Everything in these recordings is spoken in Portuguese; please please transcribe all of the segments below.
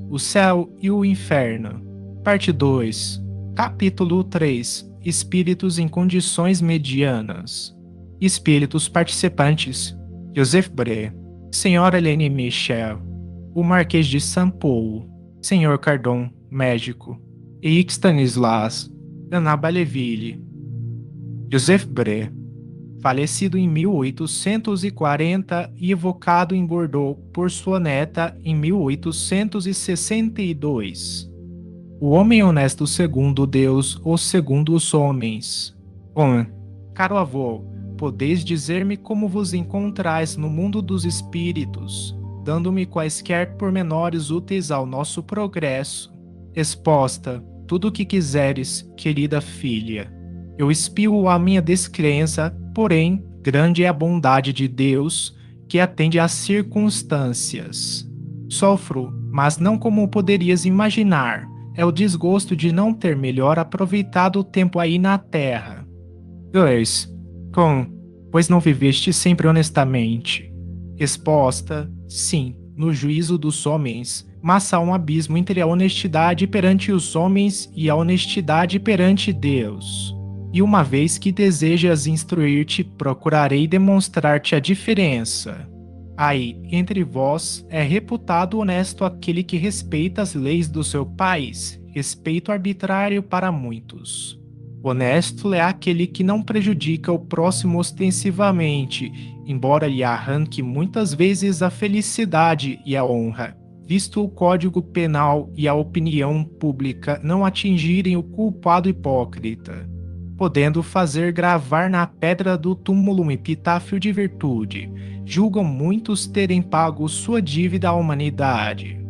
O Céu e o Inferno. Parte 2. Capítulo 3. Espíritos em condições medianas. Espíritos participantes: Joseph Bray, Senhora Helene Michel, o Marquês de São Paulo, Senhor Cardon, médico, e Stanislas, Ana Belleville. Joseph Bray, falecido em 1840 e evocado em Bordeaux por sua neta em 1862. O homem honesto segundo Deus ou segundo os homens. Caro avô, podeis dizer-me como vos encontrais no mundo dos espíritos, dando-me quaisquer pormenores úteis ao nosso progresso. Exposta, tudo o que quiseres, querida filha. Eu espio a minha descrença, porém, grande é a bondade de Deus, que atende às circunstâncias. Sofro, mas não como poderias imaginar. É o desgosto de não ter melhor aproveitado o tempo aí na terra. 2. Pois não viveste sempre honestamente. Exposta, sim, no juízo dos homens, mas há um abismo entre a honestidade perante os homens e a honestidade perante Deus. E uma vez que desejas instruir-te, procurarei demonstrar-te a diferença. Aí, entre vós, é reputado honesto aquele que respeita as leis do seu país, respeito arbitrário para muitos. Honesto é aquele que não prejudica o próximo ostensivamente, embora lhe arranque muitas vezes a felicidade e a honra, visto o Código Penal e a opinião pública não atingirem o culpado hipócrita, podendo fazer gravar na pedra do túmulo um epitáfio de virtude. Julgam muitos terem pago sua dívida à humanidade.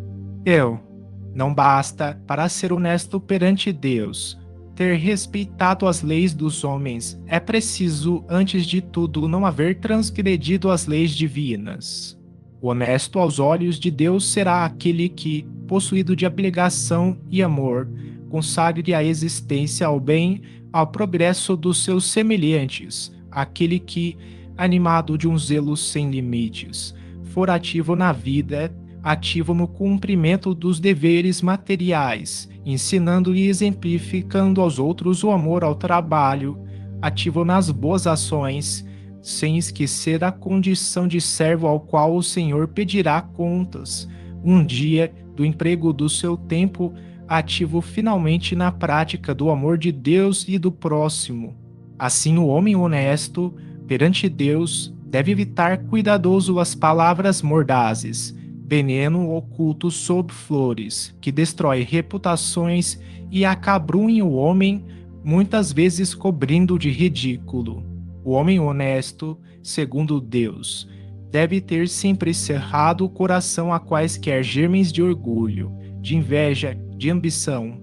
Não basta, para ser honesto perante Deus, ter respeitado as leis dos homens. É preciso, antes de tudo, não haver transgredido as leis divinas. O honesto aos olhos de Deus será aquele que, possuído de abnegação e amor, consagre a existência ao bem, ao progresso dos seus semelhantes, aquele que, animado de um zelo sem limites, for ativo na vida, ativo no cumprimento dos deveres materiais, ensinando e exemplificando aos outros o amor ao trabalho, ativo nas boas ações, sem esquecer a condição de servo ao qual o Senhor pedirá contas, um dia do emprego do seu tempo, ativo finalmente na prática do amor de Deus e do próximo. Assim, o homem honesto, perante Deus, deve evitar cuidadoso as palavras mordazes, veneno oculto sob flores, que destrói reputações e acabrunha o homem, muitas vezes cobrindo de ridículo. O homem honesto, segundo Deus, deve ter sempre cerrado o coração a quaisquer germes de orgulho, de inveja, de ambição.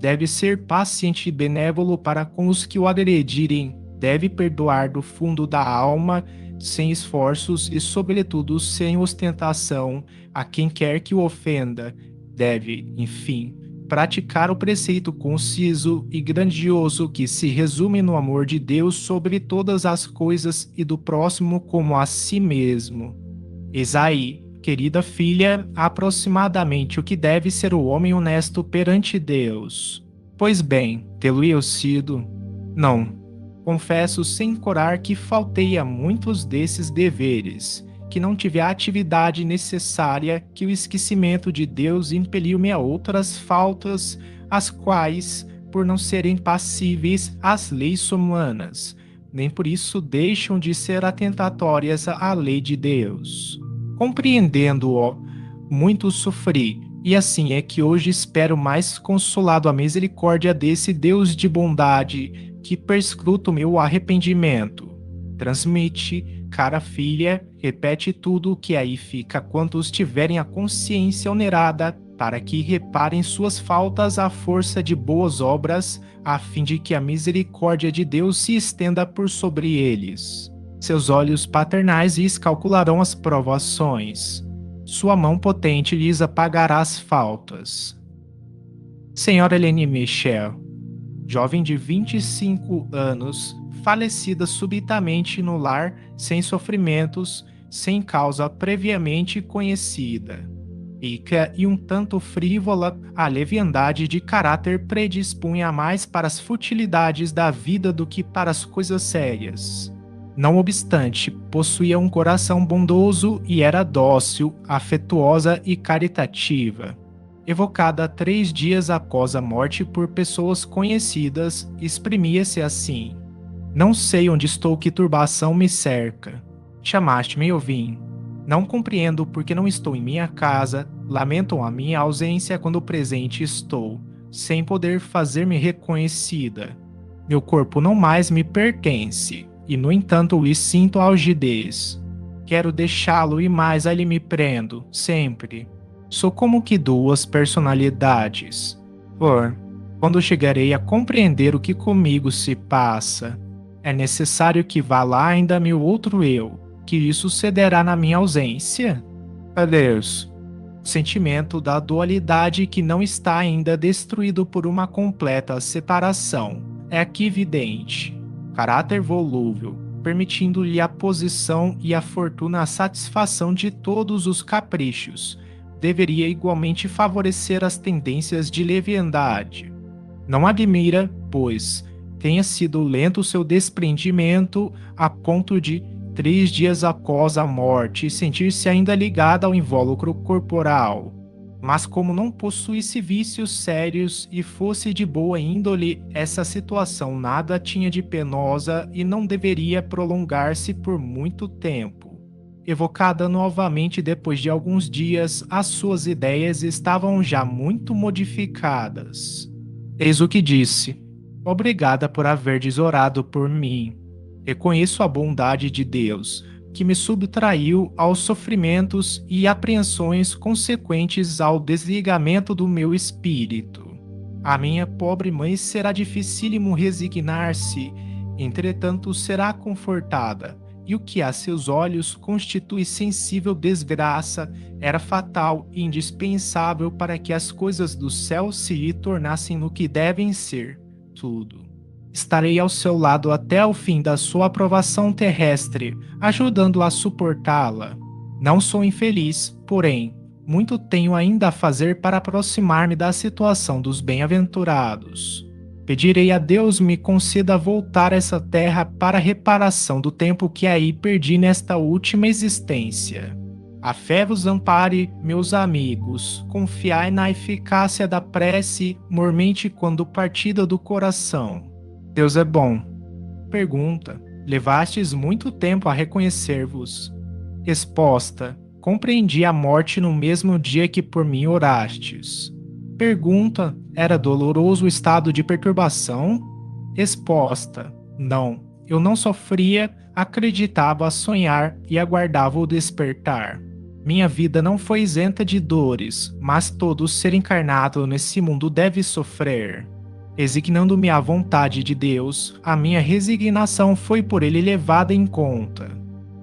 Deve ser paciente e benévolo para com os que o agredirem, deve perdoar do fundo da alma, sem esforços e, sobretudo, sem ostentação, a quem quer que o ofenda. Deve, enfim, praticar o preceito conciso e grandioso que se resume no amor de Deus sobre todas as coisas e do próximo como a si mesmo. Eis aí, querida filha, aproximadamente o que deve ser o homem honesto perante Deus. Pois bem, tê-lo eu sido? Não. Confesso sem corar que faltei a muitos desses deveres, que não tive a atividade necessária, que o esquecimento de Deus impeliu-me a outras faltas, as quais, por não serem passíveis às leis humanas, nem por isso deixam de ser atentatórias à lei de Deus. Compreendendo-o, muito sofri, e assim é que hoje espero mais consolado a misericórdia desse Deus de bondade, que perscruta o meu arrependimento. Transmite, cara filha, repete tudo o que aí fica quantos tiverem a consciência onerada, para que reparem suas faltas à força de boas obras, a fim de que a misericórdia de Deus se estenda por sobre eles. Seus olhos paternais lhes calcularão as provações. Sua mão potente lhes apagará as faltas. Senhora Helene Michel, jovem de 25 anos, falecida subitamente no lar, sem sofrimentos, sem causa previamente conhecida. rica e um tanto frívola, a leviandade de caráter predispunha mais para as futilidades da vida do que para as coisas sérias. Não obstante, possuía um coração bondoso e era dócil, afetuosa e caritativa. Evocada 3 dias após a morte por pessoas conhecidas, exprimia-se assim: Não sei onde estou, que turbação me cerca. Chamaste-me e eu vim. Não compreendo porque não estou em minha casa, lamentam a minha ausência quando presente estou, sem poder fazer-me reconhecida. Meu corpo não mais me pertence, e no entanto lhe sinto algidez. Quero deixá-lo e mais ali me prendo, sempre. Sou como que duas personalidades. Quando chegarei a compreender o que comigo se passa, é necessário que vá lá ainda meu outro eu, que isso sucederá na minha ausência? Adeus. Sentimento da dualidade que não está ainda destruído por uma completa separação é aqui evidente. Caráter volúvel, permitindo-lhe a posição e a fortuna a satisfação de todos os caprichos, deveria igualmente favorecer as tendências de leviandade. Não admira, pois, tenha sido lento o seu desprendimento a ponto de 3 dias após a morte sentir-se ainda ligada ao invólucro corporal. Mas como não possuísse vícios sérios e fosse de boa índole, essa situação nada tinha de penosa e não deveria prolongar-se por muito tempo. Evocada novamente depois de alguns dias, as suas ideias estavam já muito modificadas. Eis o que disse: Obrigada por haverdes orado por mim. Reconheço a bondade de Deus, que me subtraiu aos sofrimentos e apreensões consequentes ao desligamento do meu espírito. A minha pobre mãe será dificílimo resignar-se, entretanto será confortada, e o que a seus olhos constitui sensível desgraça era fatal e indispensável para que as coisas do céu se lhe tornassem no que devem ser, tudo. Estarei ao seu lado até o fim da sua aprovação terrestre, ajudando-a a suportá-la. Não sou infeliz, porém, muito tenho ainda a fazer para aproximar-me da situação dos bem-aventurados. Pedirei a Deus me conceda voltar a essa terra para a reparação do tempo que aí perdi nesta última existência. A fé vos ampare, meus amigos, confiai na eficácia da prece, mormente quando partida do coração. Deus é bom. Pergunta: levastes muito tempo a reconhecer-vos. Resposta: compreendi a morte no mesmo dia que por mim orastes. Pergunta: era doloroso o estado de perturbação? Resposta: não. Eu não sofria, acreditava sonhar e aguardava o despertar. Minha vida não foi isenta de dores, mas todo ser encarnado nesse mundo deve sofrer. Resignando-me à vontade de Deus, a minha resignação foi por ele levada em conta.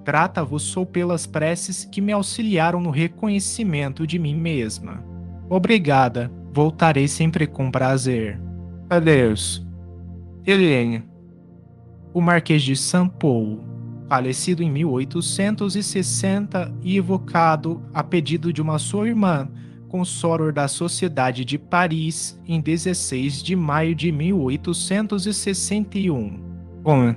Grata vos sou pelas preces que me auxiliaram no reconhecimento de mim mesma. Obrigada, voltarei sempre com prazer. Adeus. Helene. O Marquês de São Paulo, falecido em 1860 e evocado a pedido de uma sua irmã, consoror da Sociedade de Paris, em 16 de maio de 1861. 1.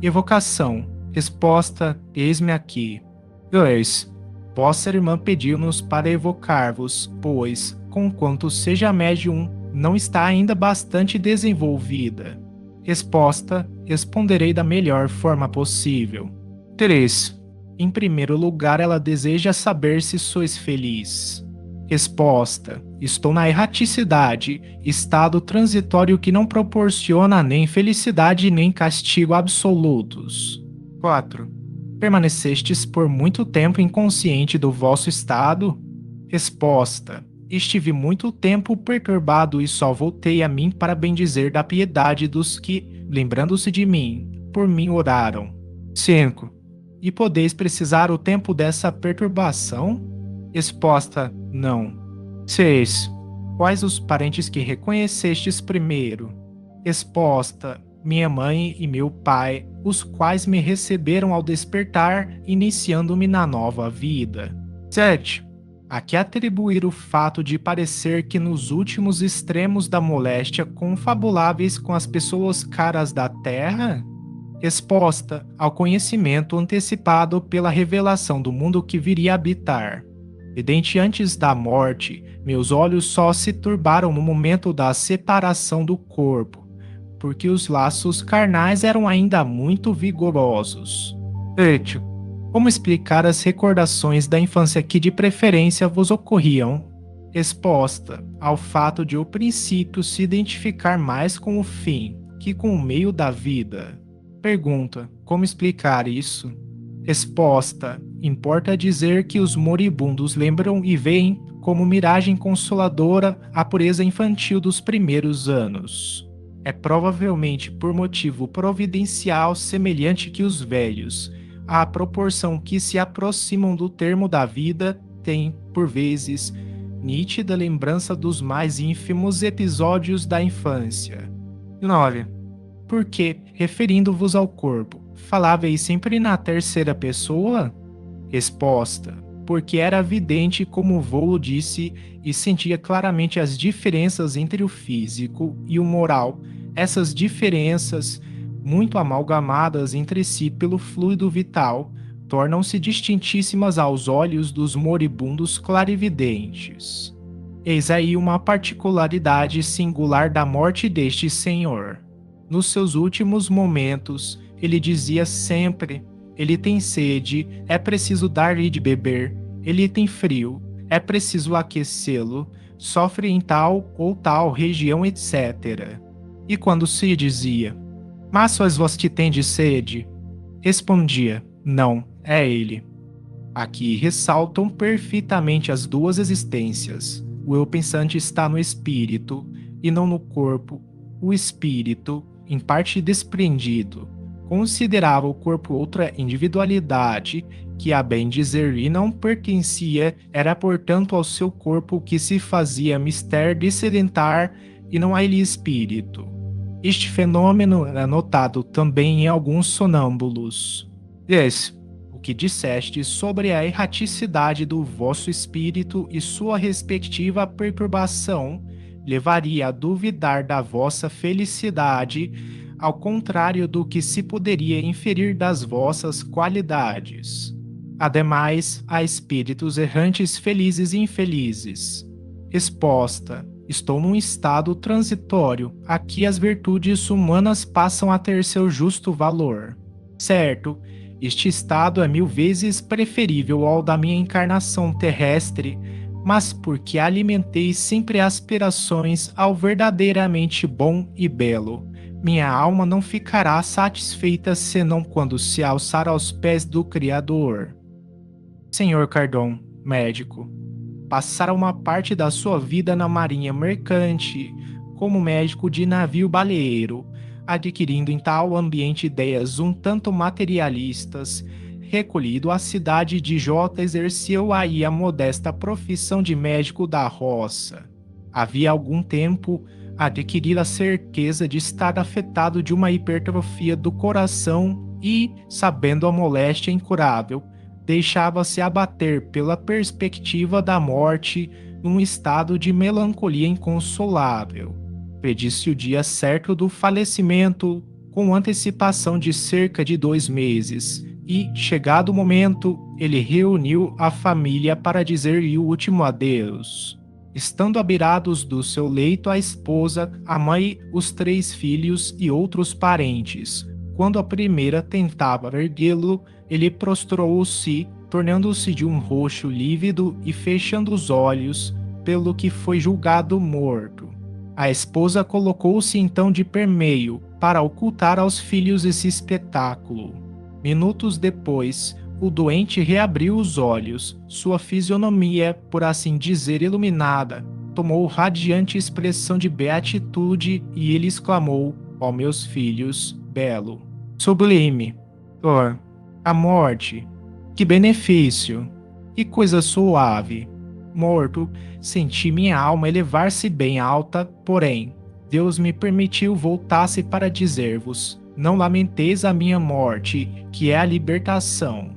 Evocação. Resposta: eis-me aqui. 2. Vossa irmã pediu-nos para evocar-vos, pois, conquanto seja médium, não está ainda bastante desenvolvida. Resposta: responderei da melhor forma possível. 3. Em primeiro lugar, ela deseja saber se sois feliz. Resposta: estou na erraticidade, estado transitório que não proporciona nem felicidade nem castigo absolutos. 4. Permanecestes por muito tempo inconsciente do vosso estado? Resposta: estive muito tempo perturbado e só voltei a mim para bendizer da piedade dos que, lembrando-se de mim, por mim oraram. 5. E podeis precisar o tempo dessa perturbação? Resposta: não. 6. Quais os parentes que reconhecestes primeiro? Resposta: minha mãe e meu pai, os quais me receberam ao despertar, iniciando-me na nova vida. 7. A que atribuir o fato de parecer que nos últimos extremos da moléstia confabuláveis com as pessoas caras da terra? Exposta ao conhecimento antecipado pela revelação do mundo que viria a habitar. Vidente antes da morte, meus olhos só se turbaram no momento da separação do corpo, porque os laços carnais eram ainda muito vigorosos. Etio, como explicar as recordações da infância que de preferência vos ocorriam? Exposta ao fato de o princípio se identificar mais com o fim que com o meio da vida. Pergunta: como explicar isso? Resposta: importa dizer que os moribundos lembram e veem como miragem consoladora a pureza infantil dos primeiros anos. É provavelmente por motivo providencial semelhante que os velhos, à proporção que se aproximam do termo da vida, têm, por vezes, nítida lembrança dos mais ínfimos episódios da infância. 9. Porque, referindo-vos ao corpo, faláveis sempre na terceira pessoa? Resposta: porque era evidente como o voo disse e sentia claramente as diferenças entre o físico e o moral, essas diferenças, muito amalgamadas entre si pelo fluido vital, tornam-se distintíssimas aos olhos dos moribundos clarividentes. Eis aí uma particularidade singular da morte deste senhor. Nos seus últimos momentos, ele dizia sempre: ele tem sede, é preciso dar-lhe de beber, ele tem frio, é preciso aquecê-lo, sofre em tal ou tal região, etc. E quando se dizia: mas sois vós que tendes sede? Respondia: não, é ele. Aqui ressaltam perfeitamente as duas existências. O eu pensante está no espírito e não no corpo. O espírito, em parte desprendido, considerava o corpo outra individualidade que, a bem dizer, lhe não pertencia, era portanto ao seu corpo que se fazia mister descendentar e não a ele espírito. Este fenômeno é notado também em alguns sonâmbulos. O que disseste sobre a erraticidade do vosso espírito e sua respectiva perturbação levaria a duvidar da vossa felicidade, ao contrário do que se poderia inferir das vossas qualidades. Ademais, há espíritos errantes felizes e infelizes. Resposta: estou num estado transitório, aqui as virtudes humanas passam a ter seu justo valor. Certo, este estado é 1000 vezes preferível ao da minha encarnação terrestre, mas porque alimentei sempre aspirações ao verdadeiramente bom e belo, minha alma não ficará satisfeita senão quando se alçar aos pés do Criador. Senhor Cardon, médico, passara uma parte da sua vida na marinha mercante, como médico de navio baleeiro, adquirindo em tal ambiente ideias um tanto materialistas. Recolhido à cidade de Jota, exerceu aí a modesta profissão de médico da roça. Havia algum tempo adquirido a certeza de estar afetado de uma hipertrofia do coração e, sabendo a moléstia incurável, deixava-se abater pela perspectiva da morte num estado de melancolia inconsolável. Predisse o dia certo do falecimento com antecipação de cerca de 2 meses, e, chegado o momento, ele reuniu a família para dizer-lhe o último adeus. Estando abirados do seu leito a esposa, a mãe, os 3 filhos e outros parentes, quando a primeira tentava erguê-lo, ele prostrou-se, tornando-se de um roxo lívido e fechando os olhos, pelo que foi julgado morto. A esposa colocou-se então de permeio, para ocultar aos filhos esse espetáculo. Minutos depois, o doente reabriu os olhos, sua fisionomia, por assim dizer, iluminada, tomou radiante expressão de beatitude e ele exclamou: ó meus filhos, belo, sublime, a morte, que benefício, que coisa suave. Morto, senti minha alma elevar-se bem alta, porém, Deus me permitiu voltasse para dizer-vos: não lamenteis a minha morte, que é a libertação.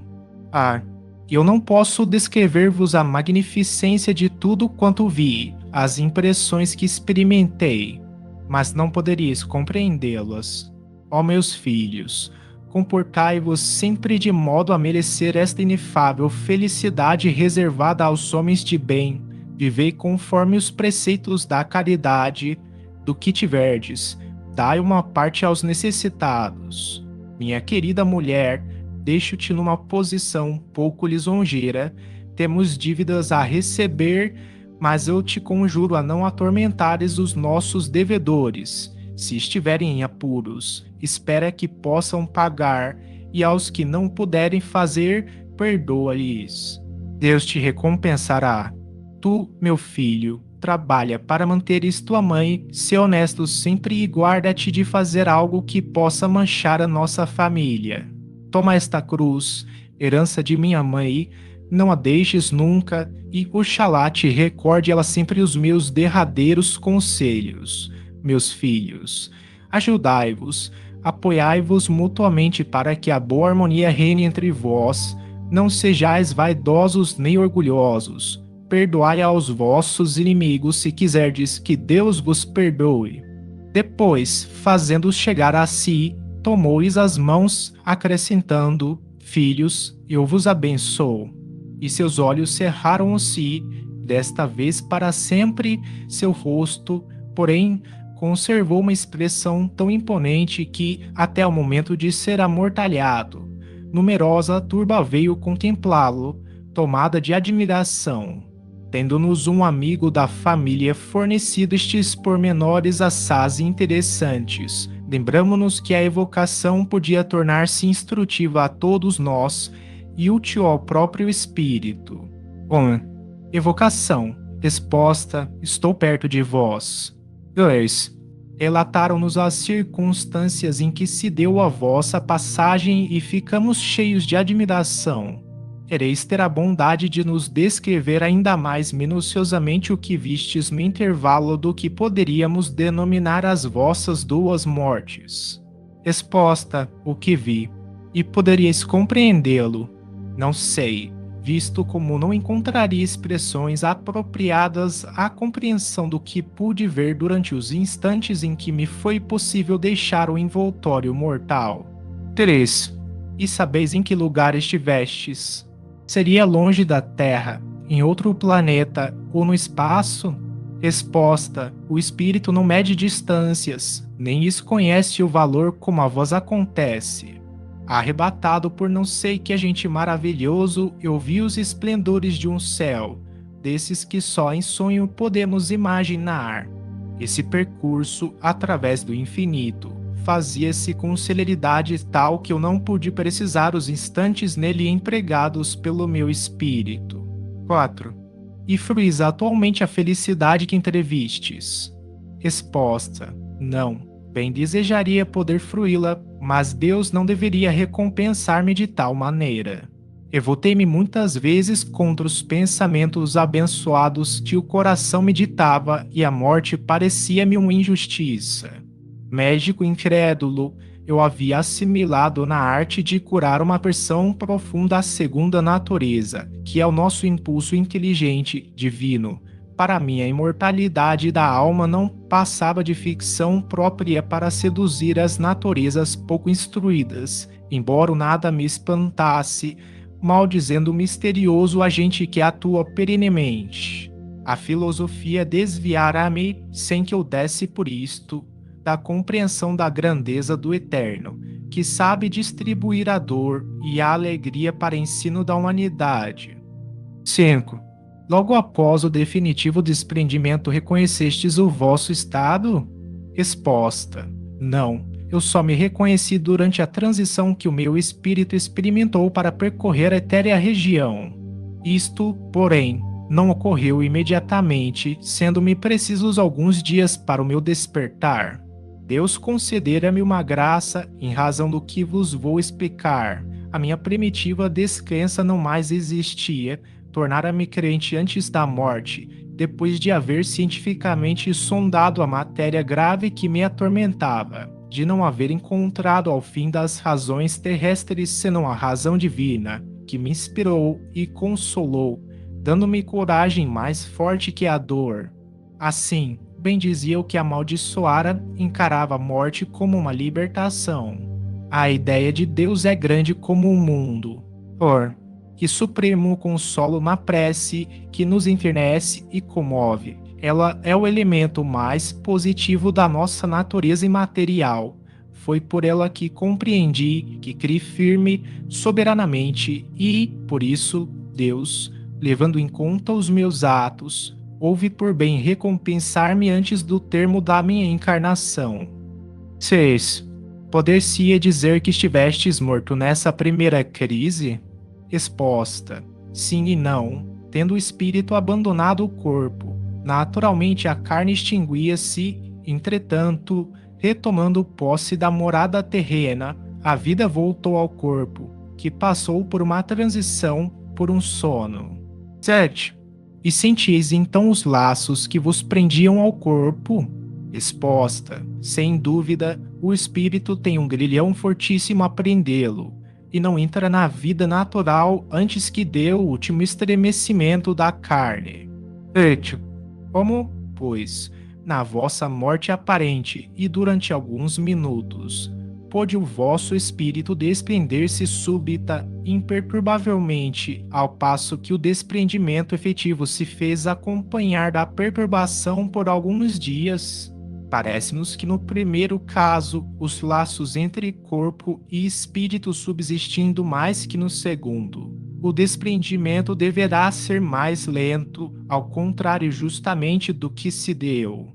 Eu não posso descrever-vos a magnificência de tudo quanto vi, as impressões que experimentei, mas não poderíeis compreendê-las. Ó meus filhos, comportai-vos sempre de modo a merecer esta inefável felicidade reservada aos homens de bem. Vivei conforme os preceitos da caridade, do que tiverdes. Dai uma parte aos necessitados. Minha querida mulher, deixo-te numa posição pouco lisonjeira. Temos dívidas a receber, mas eu te conjuro a não atormentares os nossos devedores. Se estiverem em apuros, espera que possam pagar, e aos que não puderem fazer, perdoa-lhes. Deus te recompensará. Tu, meu filho, trabalha para manteres tua mãe, se honesto sempre e guarda-te de fazer algo que possa manchar a nossa família. Toma esta cruz, herança de minha mãe, não a deixes nunca, e oxalá te recorde ela sempre os meus derradeiros conselhos. Meus filhos, ajudai-vos, apoiai-vos mutuamente para que a boa harmonia reine entre vós. Não sejais vaidosos nem orgulhosos. Perdoai aos vossos inimigos se quiserdes que Deus vos perdoe. Depois, fazendo-os chegar a si, tomou-lhes as mãos, acrescentando: Filhos, eu vos abençoo. E seus olhos cerraram-se, desta vez para sempre. Seu rosto, porém, conservou uma expressão tão imponente que, até o momento de ser amortalhado, numerosa turba veio contemplá-lo, tomada de admiração. Tendo-nos um amigo da família fornecido estes pormenores assaz interessantes, lembramo-nos que a evocação podia tornar-se instrutiva a todos nós e útil ao próprio espírito. 1. Evocação. Resposta: estou perto de vós. 2. Relataram-nos as circunstâncias em que se deu a vossa passagem e ficamos cheios de admiração. Quereis ter a bondade de nos descrever ainda mais minuciosamente o que vistes no intervalo do que poderíamos denominar as vossas duas mortes. Resposta: o que vi. E poderíeis compreendê-lo? Não sei, visto como não encontraria expressões apropriadas à compreensão do que pude ver durante os instantes em que me foi possível deixar o envoltório mortal. 3. E sabeis em que lugar estivestes? Seria longe da Terra, em outro planeta ou no espaço? Resposta: o espírito não mede distâncias, nem isso conhece o valor como a vós acontece. Arrebatado por não sei que agente maravilhoso, eu vi os esplendores de um céu, desses que só em sonho podemos imaginar. Esse percurso, através do infinito, fazia-se com celeridade tal que eu não pude precisar os instantes nele empregados pelo meu espírito. 4. E fruís atualmente a felicidade que entrevistes? Resposta: não. Bem desejaria poder fruí-la, mas Deus não deveria recompensar-me de tal maneira. Revoltei-me muitas vezes contra os pensamentos abençoados que o coração meditava e a morte parecia-me uma injustiça. Médico incrédulo, eu havia assimilado na arte de curar uma aversão profunda à segunda natureza, que é o nosso impulso inteligente, divino. Para mim, a imortalidade da alma não passava de ficção própria para seduzir as naturezas pouco instruídas, embora o nada me espantasse, maldizendo o misterioso agente que atua perenemente. A filosofia desviara-me, sem que eu desse por isto, da compreensão da grandeza do Eterno, que sabe distribuir a dor e a alegria para ensino da humanidade. 5. Logo após o definitivo desprendimento, reconhecestes o vosso estado? Resposta: não. Eu só me reconheci durante a transição que o meu espírito experimentou para percorrer a etérea região. Isto, porém, não ocorreu imediatamente, sendo-me precisos alguns dias para o meu despertar. Deus concedera-me uma graça, em razão do que vos vou explicar. A minha primitiva descrença não mais existia, tornara-me crente antes da morte, depois de haver cientificamente sondado a matéria grave que me atormentava, de não haver encontrado ao fim das razões terrestres senão a razão divina, que me inspirou e consolou, dando-me coragem mais forte que a dor. Assim, bendizia o que amaldiçoara, encarava a morte como uma libertação. A ideia de Deus é grande como o mundo. Que supremo consolo na prece que nos enternece e comove. Ela é o elemento mais positivo da nossa natureza imaterial. Foi por ela que compreendi, que criei firme, soberanamente e, por isso, Deus, levando em conta os meus atos, houve por bem recompensar-me antes do termo da minha encarnação. 6. Poder-se-ia dizer que estivestes morto nessa primeira crise? Exposta. Sim e não, tendo o espírito abandonado o corpo. Naturalmente a carne extinguia-se, entretanto, retomando posse da morada terrena, a vida voltou ao corpo, que passou por uma transição, por um sono. 7. E sentis então os laços que vos prendiam ao corpo? Exposta. Sem dúvida, o espírito tem um grilhão fortíssimo a prendê-lo, e não entra na vida natural antes que dê o último estremecimento da carne. 8. Como, pois, na vossa morte aparente e durante alguns minutos, pôde o vosso espírito desprender-se súbita, imperturbavelmente, ao passo que o desprendimento efetivo se fez acompanhar da perturbação por alguns dias. Parece-nos que no primeiro caso, os laços entre corpo e espírito subsistindo mais que no segundo. O desprendimento deverá ser mais lento, ao contrário justamente do que se deu.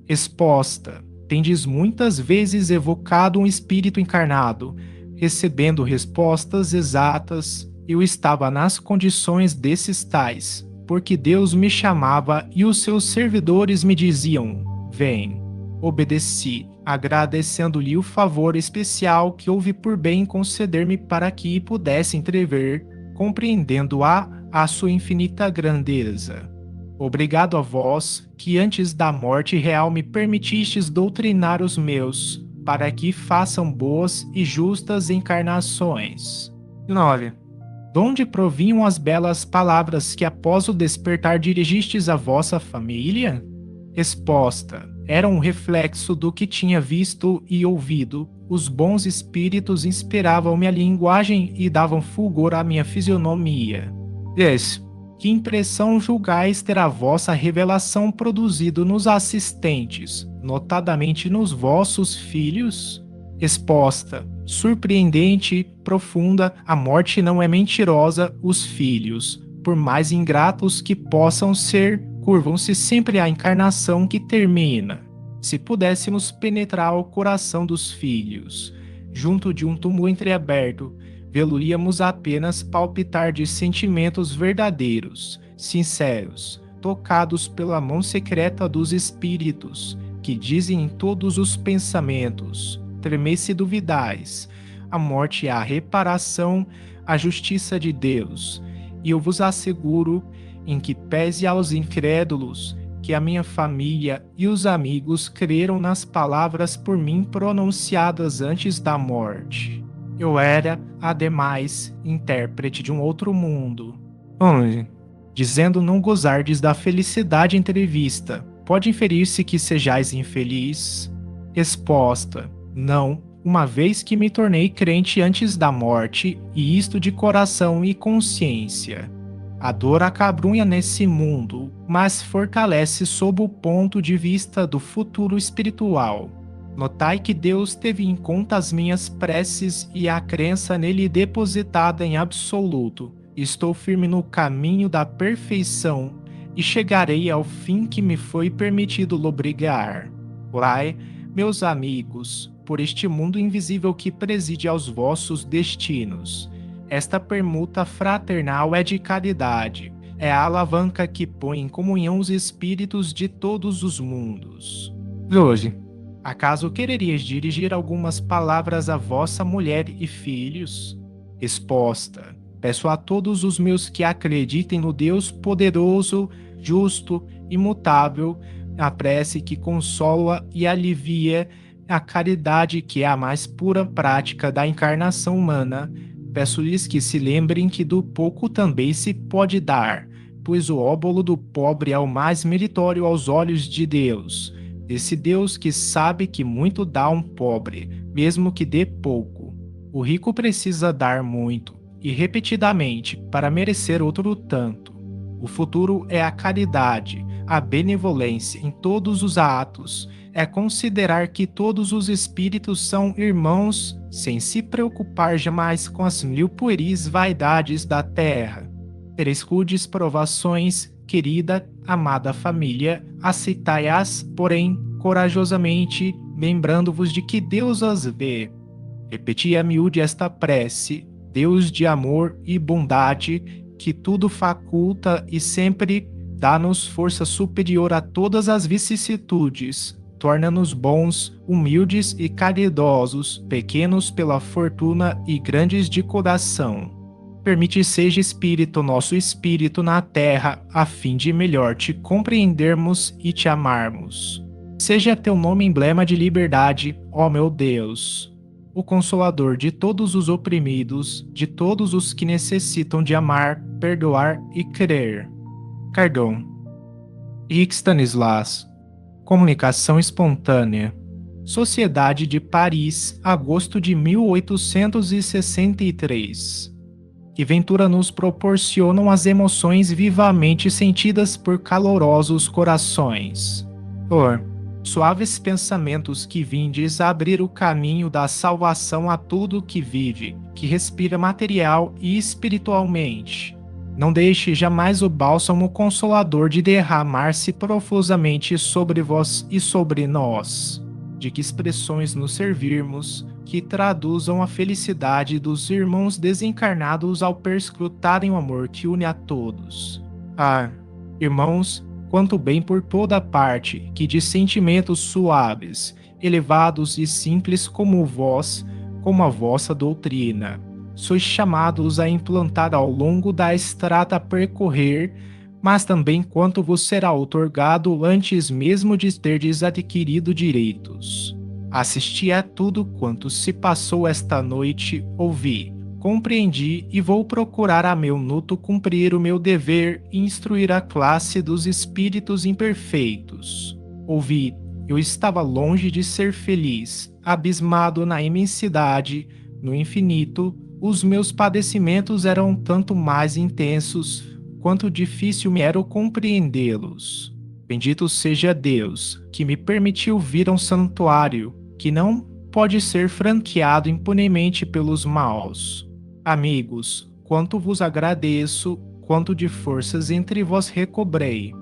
Exposta. Tendes muitas vezes evocado um espírito encarnado, recebendo respostas exatas. Eu estava nas condições desses tais, porque Deus me chamava e os seus servidores me diziam: vem. Obedeci, agradecendo-lhe o favor especial que houve por bem conceder-me para que pudesse entrever, compreendendo-a a sua infinita grandeza. Obrigado a vós, que antes da morte real me permitistes doutrinar os meus, para que façam boas e justas encarnações. 9. Donde provinham as belas palavras que após o despertar dirigistes à vossa família? Exposta. Era um reflexo do que tinha visto e ouvido. Os bons espíritos inspiravam-me a linguagem e davam fulgor à minha fisionomia. 10. Que impressão julgais ter a vossa revelação produzido nos assistentes, notadamente nos vossos filhos? Exposta. Surpreendente, profunda, a morte não é mentirosa, os filhos, por mais ingratos que possam ser, curvam-se sempre à encarnação que termina. Se pudéssemos penetrar o coração dos filhos, junto de um túmulo entreaberto, vê-lo-íamos apenas palpitar de sentimentos verdadeiros, sinceros, tocados pela mão secreta dos espíritos, que dizem em todos os pensamentos: tremei se duvidais, a morte é a reparação, a justiça de Deus, e eu vos asseguro, em que pese aos incrédulos, que a minha família e os amigos creram nas palavras por mim pronunciadas antes da morte. Eu era, ademais, intérprete de um outro mundo. 11. Dizendo não gozardes da felicidade entrevista, pode inferir-se que sejais infeliz? Exposta. Não, uma vez que me tornei crente antes da morte, e isto de coração e consciência. A dor acabrunha nesse mundo, mas fortalece sob o ponto de vista do futuro espiritual. Notai que Deus teve em conta as minhas preces e a crença nele depositada em absoluto. Estou firme no caminho da perfeição e chegarei ao fim que me foi permitido lobrigar. Orai, meus amigos, por este mundo invisível que preside aos vossos destinos. Esta permuta fraternal é de caridade, é a alavanca que põe em comunhão os espíritos de todos os mundos. 12. Acaso quererias dirigir algumas palavras à vossa mulher e filhos? Exposta. Peço a todos os meus que acreditem no Deus poderoso, justo, imutável, a prece que consola e alivia, a caridade que é a mais pura prática da encarnação humana, Peço-lhes que se lembrem que do pouco também se pode dar, pois o óbolo do pobre é o mais meritório aos olhos de Deus. Esse Deus que sabe que muito dá a um pobre, mesmo que dê pouco. O rico precisa dar muito, e repetidamente, para merecer outro tanto. O futuro é a caridade, a benevolência em todos os atos, é considerar que todos os espíritos são irmãos, sem se preocupar jamais com as mil pueris vaidades da terra. Tereis rudes provações, querida, amada família, aceitai-as, porém, corajosamente, lembrando-vos de que Deus as vê. Repeti a miúde esta prece: Deus de amor e bondade, que tudo faculta e sempre dá-nos força superior a todas as vicissitudes, torna-nos bons, humildes e caridosos, pequenos pela fortuna e grandes de coração. Permite seja espírito nosso espírito na terra, a fim de melhor te compreendermos e te amarmos. Seja teu nome emblema de liberdade, ó meu Deus, o consolador de todos os oprimidos, de todos os que necessitam de amar, perdoar e crer. Cardon. Rick Stanislas. Comunicação espontânea. Sociedade de Paris, agosto de 1863. Que ventura nos proporcionam as emoções vivamente sentidas por calorosos corações. Suaves pensamentos que vindes a abrir o caminho da salvação a tudo que vive, que respira material e espiritualmente. Não deixe jamais o bálsamo consolador de derramar-se profusamente sobre vós e sobre nós. De que expressões nos servirmos, que traduzam a felicidade dos irmãos desencarnados ao perscrutarem o amor que une a todos. Irmãos, quanto bem por toda parte, que de sentimentos suaves, elevados e simples como vós, como a vossa doutrina, sois chamados a implantar ao longo da estrada a percorrer, mas também quanto vos será outorgado antes mesmo de terdes adquirido direitos. Assisti a tudo quanto se passou esta noite, ouvi, compreendi e vou procurar a meu nuto cumprir o meu dever e instruir a classe dos espíritos imperfeitos. Ouvi, eu estava longe de ser feliz, abismado na imensidade, no infinito, os meus padecimentos eram tanto mais intensos, quanto difícil me era compreendê-los. Bendito seja Deus, que me permitiu vir a um santuário, que não pode ser franqueado impunemente pelos maus. Amigos, quanto vos agradeço, quanto de forças entre vós recobrei.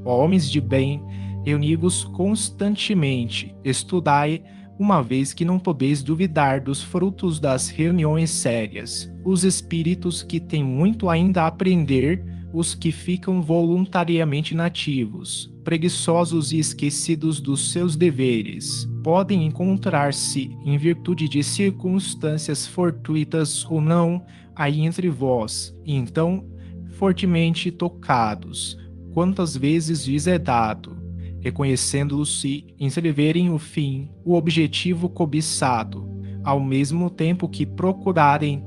Homens de bem, reuni-vos constantemente, estudai, uma vez que não podeis duvidar dos frutos das reuniões sérias, os espíritos que têm muito ainda a aprender, os que ficam voluntariamente inativos, preguiçosos e esquecidos dos seus deveres, podem encontrar-se, em virtude de circunstâncias fortuitas ou não, aí entre vós, e então, fortemente tocados, quantas vezes lhes é dado, reconhecendo-se, inscreverem o fim, o objetivo cobiçado, ao mesmo tempo que procurarem,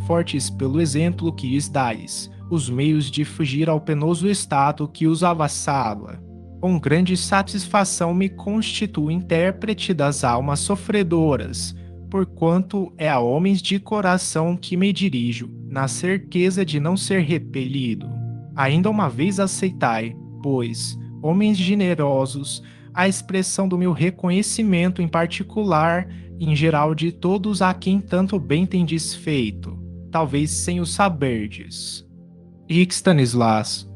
fortes pelo exemplo que lhes dais, os meios de fugir ao penoso estado que os avassala. Com grande satisfação me constituo intérprete das almas sofredoras, porquanto é a homens de coração que me dirijo, na certeza de não ser repelido. Ainda uma vez aceitai, pois, homens generosos, a expressão do meu reconhecimento em particular, em geral de todos a quem tanto bem tendes feito, talvez sem o saberdes. Rick Stanislas.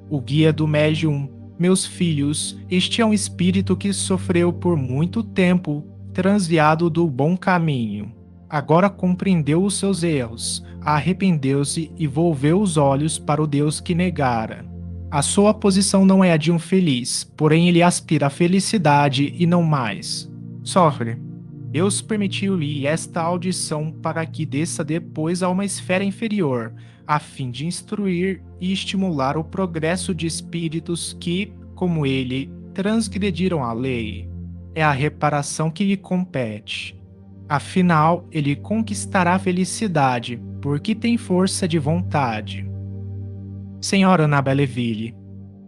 O guia do médium, meus filhos, este é um espírito que sofreu por muito tempo, transviado do bom caminho. Agora compreendeu os seus erros, arrependeu-se e volveu os olhos para o Deus que negara. A sua posição não é a de um feliz, porém ele aspira à felicidade e não mais. Sofre. Deus permitiu-lhe esta audição para que desça depois a uma esfera inferior, a fim de instruir e estimular o progresso de espíritos que, como ele, transgrediram a lei. É a reparação que lhe compete. Afinal, ele conquistará a felicidade, porque tem força de vontade. Senhora Ana Belleville,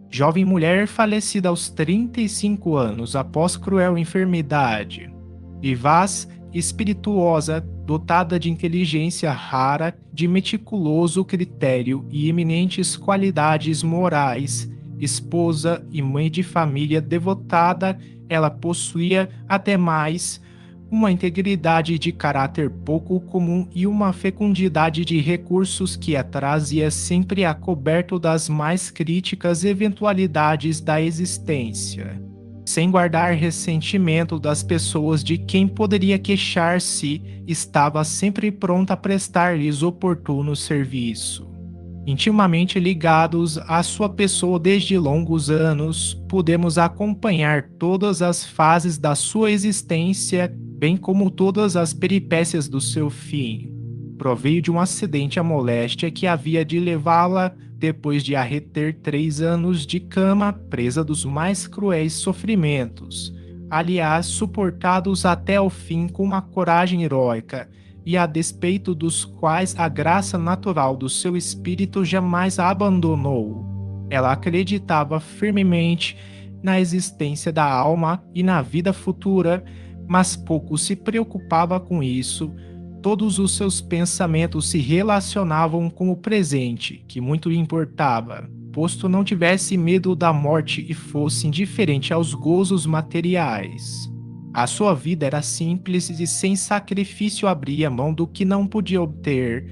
jovem mulher falecida aos 35 anos após cruel enfermidade. Vivaz, espirituosa, dotada de inteligência rara, de meticuloso critério e eminentes qualidades morais, esposa e mãe de família devotada, ela possuía, até mais, uma integridade de caráter pouco comum e uma fecundidade de recursos que a trazia sempre a coberto das mais críticas eventualidades da existência, sem guardar ressentimento das pessoas de quem poderia queixar-se, estava sempre pronta a prestar-lhes oportuno serviço. Intimamente ligados à sua pessoa desde longos anos, podemos acompanhar todas as fases da sua existência, bem como todas as peripécias do seu fim. Proveio de um acidente à moléstia que havia de levá-la, depois de a reter 3 anos de cama, presa dos mais cruéis sofrimentos, aliás, suportados até o fim com uma coragem heróica, e a despeito dos quais a graça natural do seu espírito jamais a abandonou. Ela acreditava firmemente na existência da alma e na vida futura, mas pouco se preocupava com isso. Todos os seus pensamentos se relacionavam com o presente, que muito lhe importava, posto não tivesse medo da morte e fosse indiferente aos gozos materiais. A sua vida era simples e sem sacrifício abria mão do que não podia obter,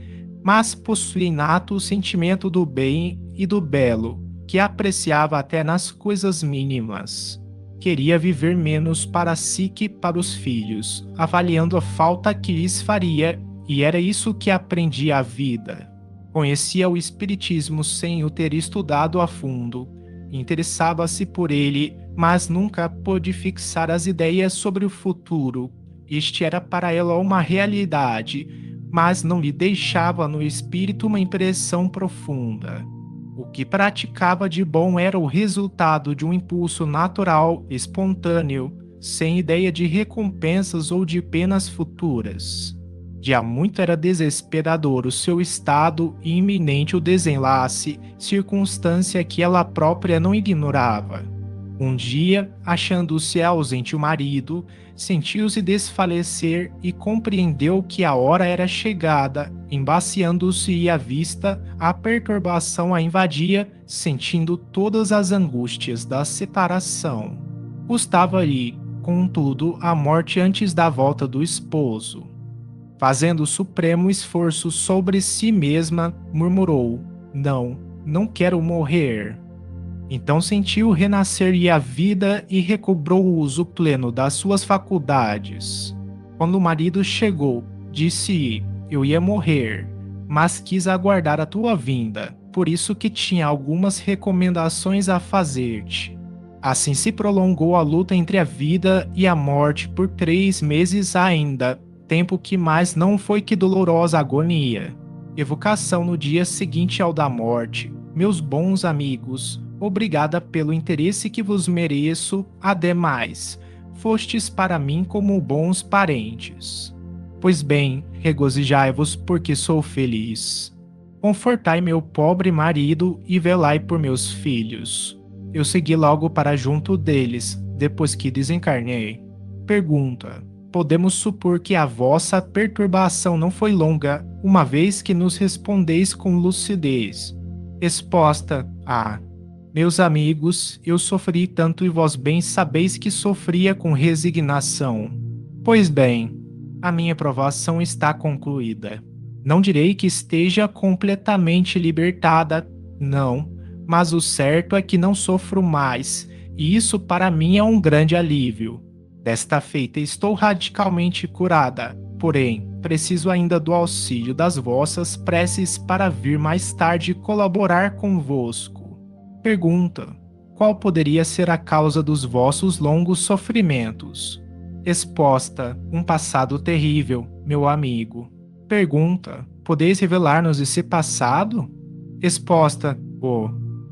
mas possuía inato o sentimento do bem e do belo, que apreciava até nas coisas mínimas. Queria viver menos para si que para os filhos, avaliando a falta que lhes faria, e era isso que aprendia a vida. Conhecia o espiritismo sem o ter estudado a fundo. Interessava-se por ele, mas nunca pôde fixar as ideias sobre o futuro. Este era para ela uma realidade, mas não lhe deixava no espírito uma impressão profunda. O que praticava de bom era o resultado de um impulso natural, espontâneo, sem ideia de recompensas ou de penas futuras. De há muito era desesperador o seu estado e iminente o desenlace, circunstância que ela própria não ignorava. Um dia, achando-se ausente o marido, sentiu-se desfalecer e compreendeu que a hora era chegada, embaciando-se à vista, a perturbação a invadia, sentindo todas as angústias da separação. Custava-lhe, contudo, a morte antes da volta do esposo. Fazendo supremo esforço sobre si mesma, murmurou: não quero morrer. Então sentiu renascer-lhe a vida e recobrou o uso pleno das suas faculdades. Quando o marido chegou, disse: eu ia morrer, mas quis aguardar a tua vinda, por isso que tinha algumas recomendações a fazer-te. Assim se prolongou a luta entre a vida e a morte por 3 meses ainda, tempo que mais não foi que dolorosa agonia. Evocação no dia seguinte ao da morte. Meus bons amigos, obrigada pelo interesse que vos mereço, ademais, fostes para mim como bons parentes. Pois bem, regozijai-vos porque sou feliz. Confortai meu pobre marido e velai por meus filhos. Eu segui logo para junto deles, depois que desencarnei. Pergunta: podemos supor que a vossa perturbação não foi longa, uma vez que nos respondeis com lucidez. Resposta: meus amigos, eu sofri tanto e vós bem sabeis que sofria com resignação. Pois bem, a minha provação está concluída. Não direi que esteja completamente libertada, não, mas o certo é que não sofro mais, e isso para mim é um grande alívio. Desta feita estou radicalmente curada, porém, preciso ainda do auxílio das vossas preces para vir mais tarde colaborar convosco. Pergunta: qual poderia ser a causa dos vossos longos sofrimentos? Resposta: um passado terrível, meu amigo. Pergunta: podeis revelar-nos esse passado? Resposta: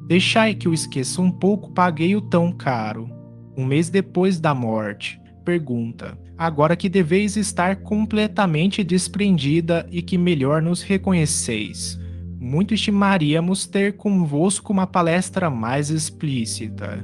deixai que eu esqueça um pouco, paguei o tão caro. Um mês depois da morte, pergunta: agora que deveis estar completamente desprendida e que melhor nos reconheceis, muito estimaríamos ter convosco uma palestra mais explícita.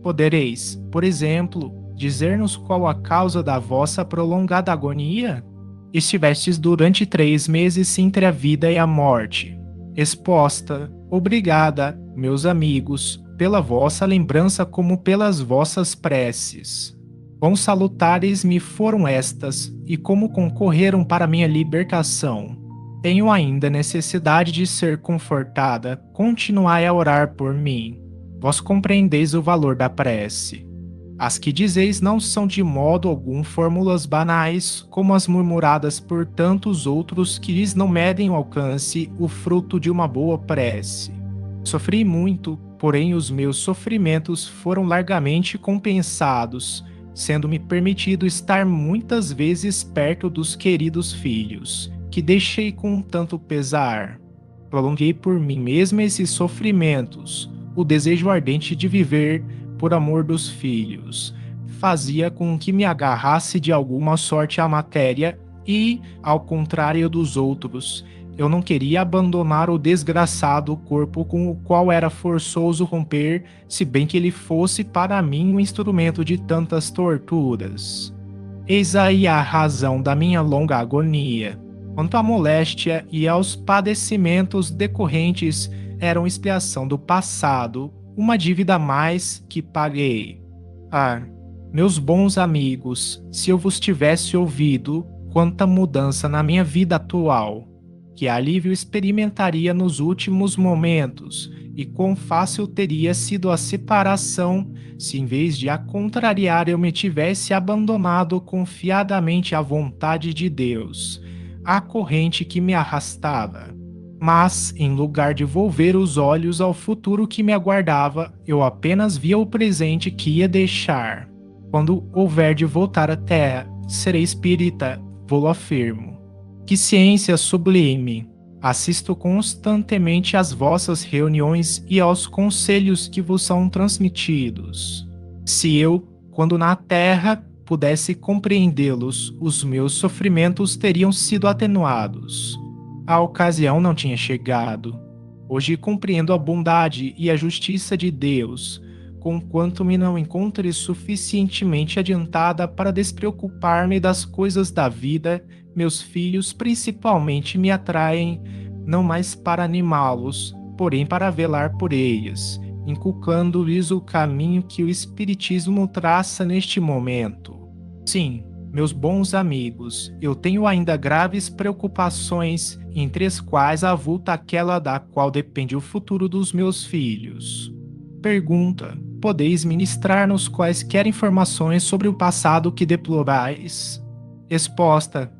Podereis, por exemplo, dizer-nos qual a causa da vossa prolongada agonia? Estivestes durante 3 meses entre a vida e a morte. Exposta, obrigada, meus amigos, pela vossa lembrança como pelas vossas preces. Quão salutares me foram estas, e como concorreram para minha libertação. Tenho ainda necessidade de ser confortada, continuai a orar por mim. Vós compreendeis o valor da prece. As que dizeis não são de modo algum fórmulas banais, como as murmuradas por tantos outros que lhes não medem o alcance, o fruto de uma boa prece. Sofri muito, porém os meus sofrimentos foram largamente compensados, sendo-me permitido estar muitas vezes perto dos queridos filhos, que deixei com tanto pesar. Prolonguei por mim mesmo esses sofrimentos, o desejo ardente de viver por amor dos filhos, fazia com que me agarrasse de alguma sorte à matéria e, ao contrário dos outros, eu não queria abandonar o desgraçado corpo com o qual era forçoso romper, se bem que ele fosse para mim um instrumento de tantas torturas. Eis aí a razão da minha longa agonia. Quanto à moléstia e aos padecimentos decorrentes, eram expiação do passado, uma dívida a mais que paguei. Ah, meus bons amigos, se eu vos tivesse ouvido, quanta mudança na minha vida atual, que alívio experimentaria nos últimos momentos, e quão fácil teria sido a separação se em vez de a contrariar eu me tivesse abandonado confiadamente à vontade de Deus, à corrente que me arrastava. Mas, em lugar de volver os olhos ao futuro que me aguardava, eu apenas via o presente que ia deixar. Quando houver de voltar à terra, serei espírita, vou-lo afirmo. Que ciência sublime! Assisto constantemente às vossas reuniões e aos conselhos que vos são transmitidos. Se eu, quando na terra, pudesse compreendê-los, os meus sofrimentos teriam sido atenuados. A ocasião não tinha chegado. Hoje compreendo a bondade e a justiça de Deus, conquanto me não encontre suficientemente adiantada para despreocupar-me das coisas da vida. Meus filhos principalmente me atraem, não mais para animá-los, porém para velar por eles, inculcando-lhes o caminho que o Espiritismo traça neste momento. Sim, meus bons amigos, eu tenho ainda graves preocupações, entre as quais avulta aquela da qual depende o futuro dos meus filhos. Pergunta: podeis ministrar-nos quaisquer informações sobre o passado que deplorais? Resposta: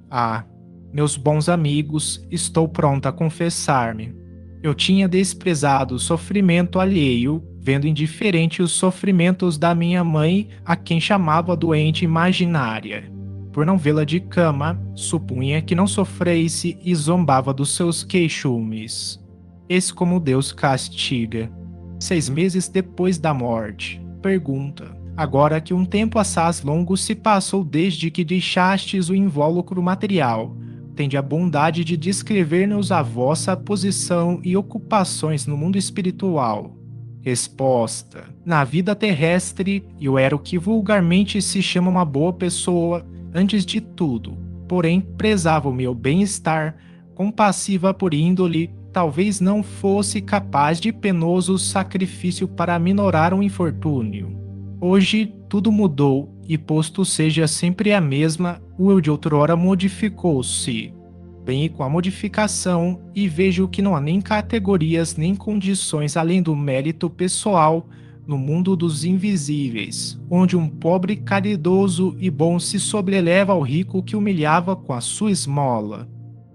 meus bons amigos, estou pronta a confessar-me. Eu tinha desprezado o sofrimento alheio, vendo indiferente os sofrimentos da minha mãe, a quem chamava doente imaginária. Por não vê-la de cama, supunha que não sofresse e zombava dos seus queixumes. Eis como Deus castiga. 6 meses depois da morte. Pergunta: agora que um tempo assaz longo se passou desde que deixastes o invólucro material, tende a bondade de descrever-nos a vossa posição e ocupações no mundo espiritual. Resposta: na vida terrestre, eu era o que vulgarmente se chama uma boa pessoa, antes de tudo, porém prezava o meu bem-estar, compassiva por índole, talvez não fosse capaz de penoso sacrifício para minorar um infortúnio. Hoje tudo mudou, e posto seja sempre a mesma, o eu de outrora modificou-se. Bem com a modificação, e vejo que não há nem categorias nem condições além do mérito pessoal no mundo dos invisíveis, onde um pobre caridoso e bom se sobreleva ao rico que humilhava com a sua esmola.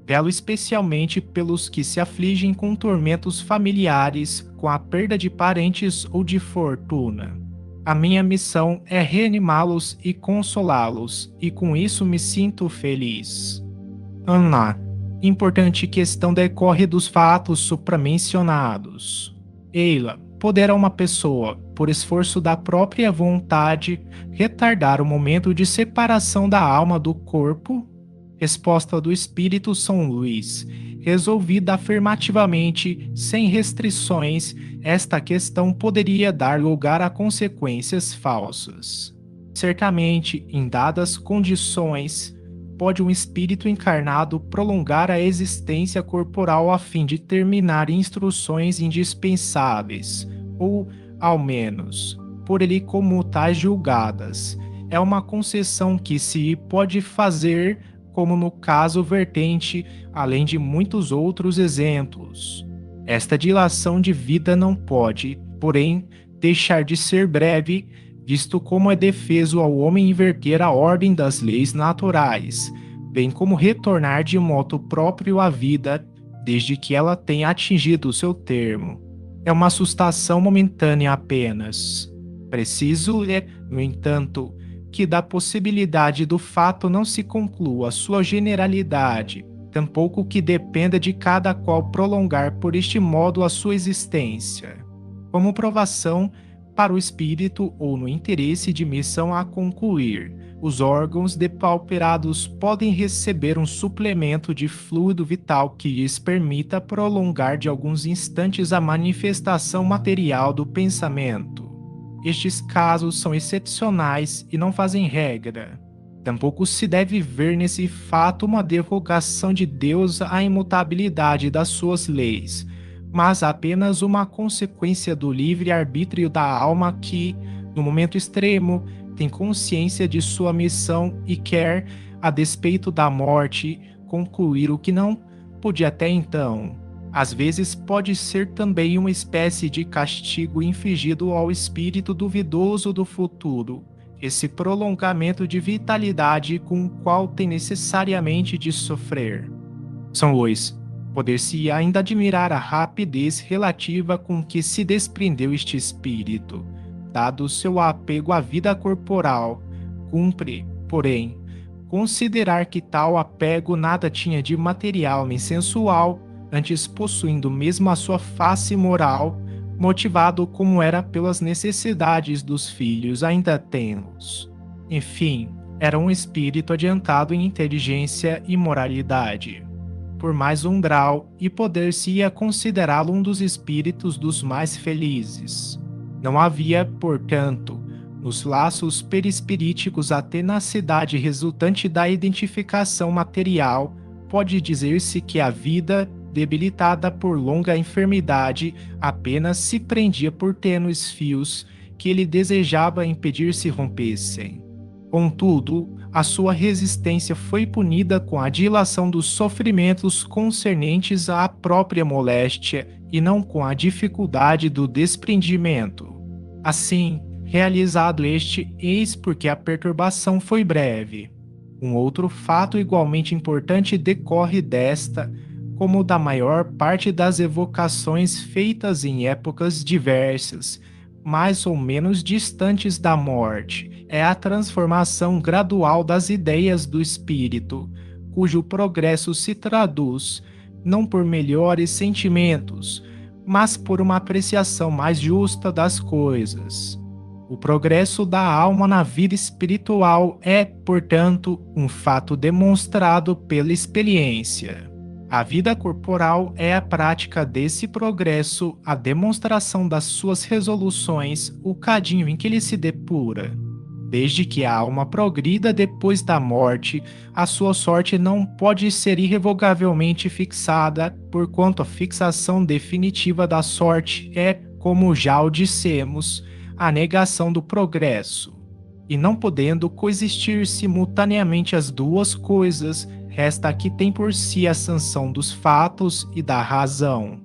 Velo especialmente pelos que se afligem com tormentos familiares, com a perda de parentes ou de fortuna. A minha missão é reanimá-los e consolá-los, e com isso me sinto feliz. Ana, importante questão decorre dos fatos supramencionados. Eila, poderá uma pessoa, por esforço da própria vontade, retardar o momento de separação da alma do corpo? Resposta do Espírito São Luís. Resolvida afirmativamente, sem restrições, esta questão poderia dar lugar a consequências falsas. Certamente, em dadas condições, pode um espírito encarnado prolongar a existência corporal a fim de terminar instruções indispensáveis, ou, ao menos, por ele como tais julgadas. É uma concessão que se pode fazer, como no caso vertente, além de muitos outros exemplos. Esta dilação de vida não pode, porém, deixar de ser breve, visto como é defeso ao homem inverter a ordem das leis naturais, bem como retornar de modo próprio à vida, desde que ela tenha atingido o seu termo. É uma assustação momentânea apenas. Preciso é, no entanto, que da possibilidade do fato não se conclua sua generalidade, tampouco que dependa de cada qual prolongar por este modo a sua existência. Como provação, para o espírito ou no interesse de missão a concluir, os órgãos depauperados podem receber um suplemento de fluido vital que lhes permita prolongar de alguns instantes a manifestação material do pensamento. Estes casos são excepcionais e não fazem regra. Tampouco se deve ver nesse fato uma derrogação de Deus à imutabilidade das suas leis, mas apenas uma consequência do livre-arbítrio da alma que, no momento extremo, tem consciência de sua missão e quer, a despeito da morte, concluir o que não podia até então. Às vezes pode ser também uma espécie de castigo infligido ao espírito duvidoso do futuro, esse prolongamento de vitalidade com o qual tem necessariamente de sofrer. São Luís. Poder-se ainda admirar a rapidez relativa com que se desprendeu este espírito, dado o seu apego à vida corporal. Cumpre, porém, considerar que tal apego nada tinha de material nem sensual, antes possuindo mesmo a sua face moral, motivado como era pelas necessidades dos filhos ainda tenros. Enfim, era um espírito adiantado em inteligência e moralidade. Por mais umbral, e poder-se-ia considerá-lo um dos espíritos dos mais felizes. Não havia, portanto, nos laços perispiríticos a tenacidade resultante da identificação material. Pode dizer-se que a vida, debilitada por longa enfermidade, apenas se prendia por tênues fios que ele desejava impedir se rompessem. Contudo, a sua resistência foi punida com a dilação dos sofrimentos concernentes à própria moléstia e não com a dificuldade do desprendimento. Assim, realizado este, eis porque a perturbação foi breve. Um outro fato igualmente importante decorre desta, como da maior parte das evocações feitas em épocas diversas, mais ou menos distantes da morte, é a transformação gradual das ideias do espírito, cujo progresso se traduz, não por melhores sentimentos, mas por uma apreciação mais justa das coisas. O progresso da alma na vida espiritual é, portanto, um fato demonstrado pela experiência. A vida corporal é a prática desse progresso, a demonstração das suas resoluções, o cadinho em que ele se depura. Desde que a alma progrida depois da morte, a sua sorte não pode ser irrevogavelmente fixada, porquanto a fixação definitiva da sorte é, como já o dissemos, a negação do progresso. E não podendo coexistir simultaneamente as duas coisas, resta a que tem por si a sanção dos fatos e da razão.